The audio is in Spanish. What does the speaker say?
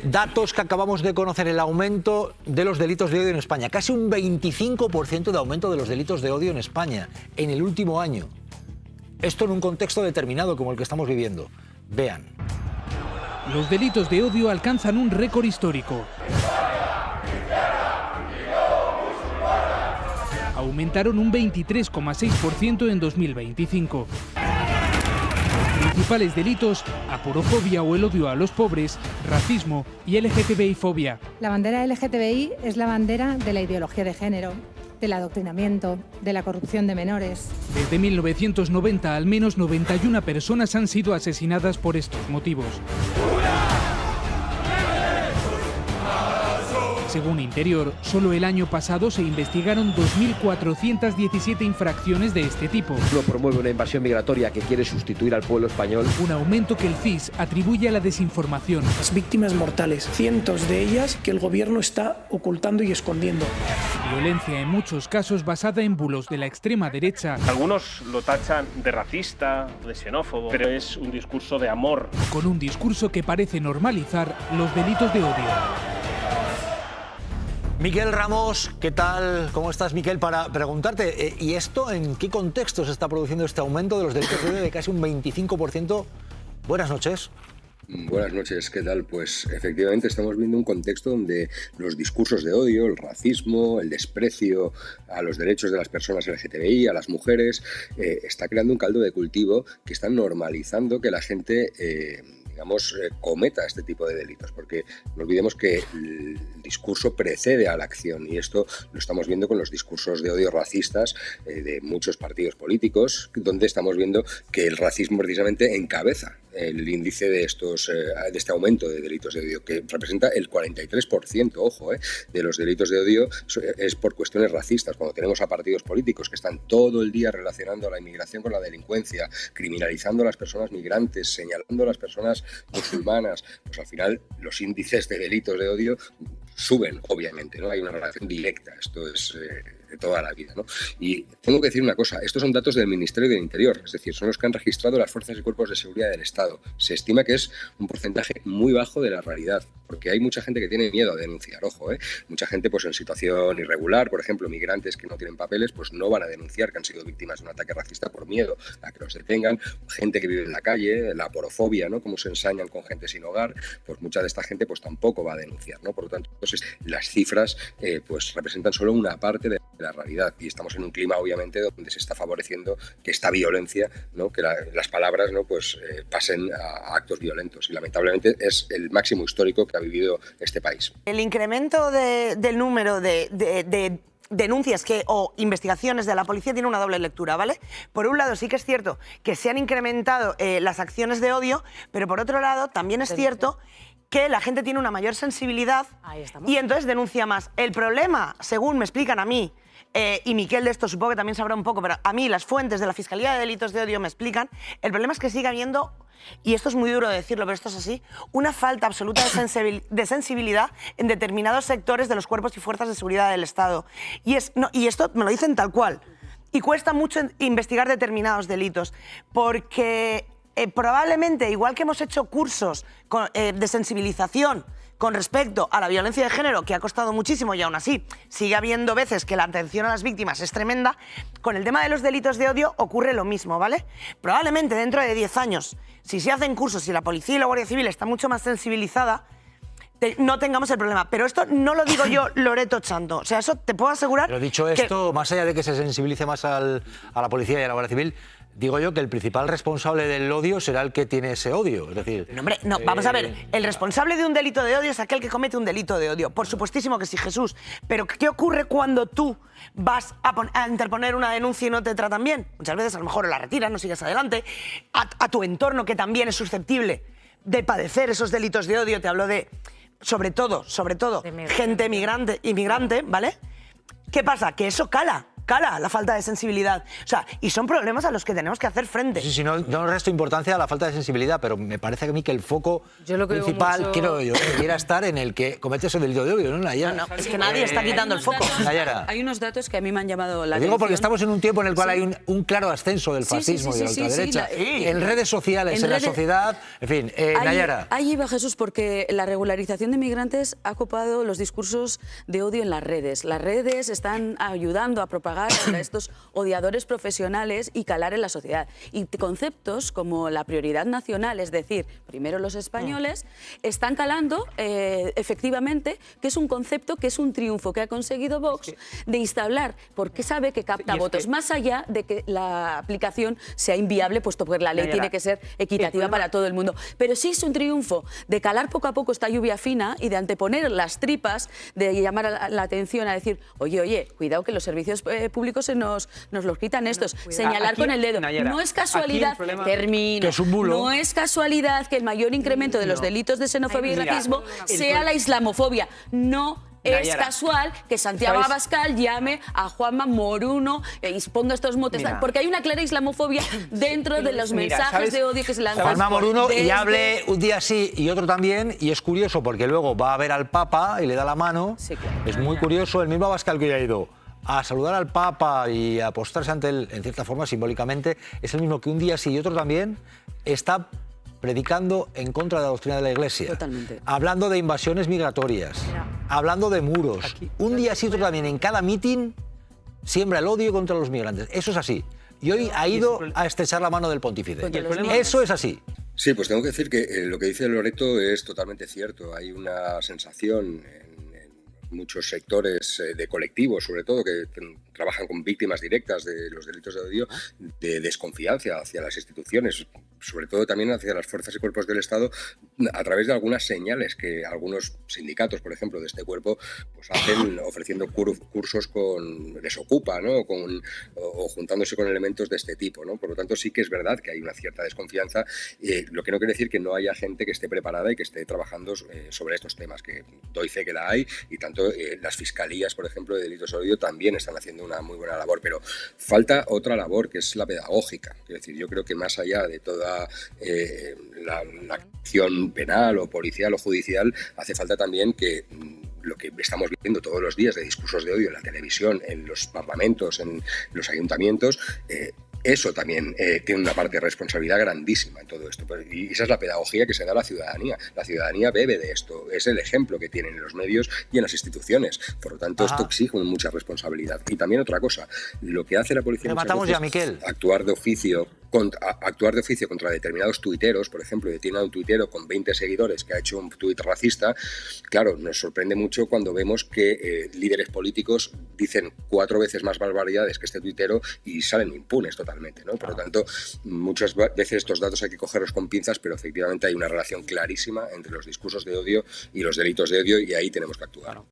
Datos que acabamos de conocer, el aumento de los delitos de odio en España. Casi un 25% de aumento de los delitos de odio en España en el último año. Esto en un contexto determinado como el que estamos viviendo. Vean. Los delitos de odio alcanzan un récord histórico. Aumentaron un 23,6% en 2025. Principales delitos: aporofobia o el odio a los pobres, racismo y LGTBI-fobia. La bandera LGTBI es la bandera de la ideología de género, del adoctrinamiento, de la corrupción de menores. Desde 1990, al menos 91 personas han sido asesinadas por estos motivos. Según Interior, solo el año pasado se investigaron 2.417 infracciones de este tipo. Uno promueve una invasión migratoria que quiere sustituir al pueblo español. Un aumento que el CIS atribuye a la desinformación. Las víctimas mortales, cientos de ellas que el gobierno está ocultando y escondiendo. Violencia en muchos casos basada en bulos de la extrema derecha. Algunos lo tachan de racista, de xenófobo, pero es un discurso de amor. Con un discurso que parece normalizar los delitos de odio. Miquel Ramos, ¿qué tal? ¿Cómo estás, Miquel? Para preguntarte, ¿y esto en qué contexto se está produciendo este aumento de los delitos de odio de casi un 25%? Buenas noches. Buenas noches, ¿qué tal? Pues efectivamente estamos viendo un contexto donde los discursos de odio, el racismo, el desprecio a los derechos de las personas LGTBI, a las mujeres, está creando un caldo de cultivo que está normalizando que la gente cometa este tipo de delitos, porque no olvidemos que el discurso precede a la acción y esto lo estamos viendo con los discursos de odio racistas de muchos partidos políticos, donde estamos viendo que el racismo precisamente encabeza el índice de este aumento de delitos de odio, que representa el 43%, ojo, de los delitos de odio es por cuestiones racistas. Cuando tenemos a partidos políticos que están todo el día relacionando la inmigración con la delincuencia, criminalizando a las personas migrantes, señalando a las personas musulmanas, pues al final los índices de delitos de odio suben, obviamente, ¿no? Hay una relación directa, esto es de toda la vida, ¿no? Y tengo que decir una cosa, estos son datos del Ministerio del Interior, es decir, son los que han registrado las fuerzas y cuerpos de seguridad del Estado. Se estima que es un porcentaje muy bajo de la realidad, porque hay mucha gente que tiene miedo a denunciar, ojo, mucha gente pues en situación irregular, por ejemplo, migrantes que no tienen papeles, pues no van a denunciar que han sido víctimas de un ataque racista por miedo a que los detengan, gente que vive en la calle, la aporofobia, ¿no? Como se ensañan con gente sin hogar, pues mucha de esta gente pues tampoco va a denunciar, ¿no? Por lo tanto, entonces, las cifras pues representan solo una parte de la realidad y estamos en un clima obviamente donde se está favoreciendo que esta violencia, ¿no? Que las palabras, ¿no? Pues pasen a actos violentos y lamentablemente es el máximo histórico que ha vivido este país. El incremento del número de denuncias o investigaciones de la policía tiene una doble lectura, ¿vale? Por un lado sí que es cierto que se han incrementado las acciones de odio, pero por otro lado también es cierto que la gente tiene una mayor sensibilidad y entonces denuncia más. El problema, según me explican a mí, y Miquel de esto supongo que también sabrá un poco, pero a mí las fuentes de la Fiscalía de Delitos de Odio me explican, el problema es que sigue habiendo, y esto es muy duro de decirlo, pero esto es así, una falta absoluta de sensibilidad en determinados sectores de los cuerpos y fuerzas de seguridad del Estado. Y esto me lo dicen tal cual. Y cuesta mucho investigar determinados delitos, porque probablemente, igual que hemos hecho cursos de sensibilización con respecto a la violencia de género, que ha costado muchísimo y aún así sigue habiendo veces que la atención a las víctimas es tremenda, con el tema de los delitos de odio ocurre lo mismo, ¿vale? Probablemente dentro de 10 años, si se hacen cursos, si la policía y la Guardia Civil está mucho más sensibilizada, no tengamos el problema. Pero esto no lo digo yo, Loreto Chanto. O sea, eso te puedo asegurar. Pero dicho esto, más allá de que se sensibilice más a la policía y a la Guardia Civil, digo yo que el principal responsable del odio será el que tiene ese odio. Es decir, no, hombre, no, vamos a ver. El responsable de un delito de odio es aquel que comete un delito de odio. Por supuestísimo que sí, Jesús. Pero ¿qué ocurre cuando tú vas a interponer una denuncia y no te tratan bien? Muchas veces a lo mejor la retiras, no sigues adelante. A tu entorno, que también es susceptible de padecer esos delitos de odio, te hablo de, sobre todo, gente inmigrante, ¿vale? ¿Qué pasa? Que eso cala cala la falta de sensibilidad. O sea, y son problemas a los que tenemos que hacer frente. Sí, no resto importancia a la falta de sensibilidad, pero me parece a mí que el foco principal, creo yo, debiera estar en el que comete ese delito de odio, ¿no, Nayara? No, es que nadie está quitando el foco. Nayara. Hay unos datos que a mí me han llamado la Lo digo atención. porque estamos en un tiempo en el cual hay un claro ascenso del fascismo y de la ultraderecha. En redes sociales, en la sociedad, en fin. Nayara. Ahí iba Jesús, porque la regularización de migrantes ha copado los discursos de odio en las redes. Las redes están ayudando a propagar a estos odiadores profesionales y calar en la sociedad. Y conceptos como la prioridad nacional, es decir, primero los españoles, están calando efectivamente, que es un concepto que es un triunfo que ha conseguido Vox de instaurar, porque sabe que capta votos, más allá de que la aplicación sea inviable, puesto que la ley tiene que ser equitativa para todo el mundo. Pero sí es un triunfo de calar poco a poco esta lluvia fina y de anteponer las tripas, de llamar la atención a decir, oye, cuidado que los servicios públicos nos los quitan estos. Señalar con el dedo. Nayara, no es casualidad, que es un bulo. no es casualidad que el mayor incremento de los delitos de xenofobia y racismo sea la islamofobia. No es casual que Santiago Abascal llame a Juanma Moruno y ponga estos motes, porque hay una clara islamofobia dentro de los mensajes de odio que se lanzan. Juanma Moruno y hable un día sí y otro también, y es curioso porque luego va a ver al Papa y le da la mano. Sí, claro. Es muy curioso, el mismo Abascal que ya ha ido a saludar al Papa y a postrarse ante él, en cierta forma, simbólicamente, es el mismo que un día sí y otro también está predicando en contra de la doctrina de la Iglesia. Totalmente. Hablando de invasiones migratorias, hablando de muros. Un día sí y otro también, en cada mitin, siembra el odio contra los migrantes. Eso es así. Y hoy ha ido a estrechar la mano del pontífice. Eso es así. Sí, pues tengo que decir que lo que dice Loreto es totalmente cierto. Hay una sensación en muchos sectores de colectivos, sobre todo, que trabajan con víctimas directas de los delitos de odio, de desconfianza hacia las instituciones, sobre todo también hacia las fuerzas y cuerpos del Estado, a través de algunas señales que algunos sindicatos, por ejemplo, de este cuerpo, pues hacen ofreciendo cursos con Desocupa, ¿no? O juntándose con elementos de este tipo, ¿no? Por lo tanto, sí que es verdad que hay una cierta desconfianza, lo que no quiere decir que no haya gente que esté preparada y que esté trabajando sobre estos temas, que doy fe que la hay, y tanto las fiscalías, por ejemplo, de delitos de odio también están haciendo una muy buena labor, pero falta otra labor que es la pedagógica. Es decir, yo creo que más allá de toda la acción penal o policial o judicial, hace falta también que lo que estamos viendo todos los días de discursos de odio en la televisión, en los parlamentos, en los ayuntamientos, eso también tiene una parte de responsabilidad grandísima en todo esto. Y esa es la pedagogía que se da a la ciudadanía. La ciudadanía bebe de esto, es el ejemplo que tienen en los medios y en las instituciones. Por lo tanto, esto exige mucha responsabilidad. Y también otra cosa, lo que hace la policía es actuar de oficio contra determinados tuiteros. Por ejemplo, detiene a un tuitero con 20 seguidores que ha hecho un tuit racista. Claro, nos sorprende mucho cuando vemos que líderes políticos dicen 4 veces más barbaridades que este tuitero y salen impunes totalmente, ¿no? Por lo tanto, muchas veces estos datos hay que cogerlos con pinzas, pero efectivamente hay una relación clarísima entre los discursos de odio y los delitos de odio, y ahí tenemos que actuar.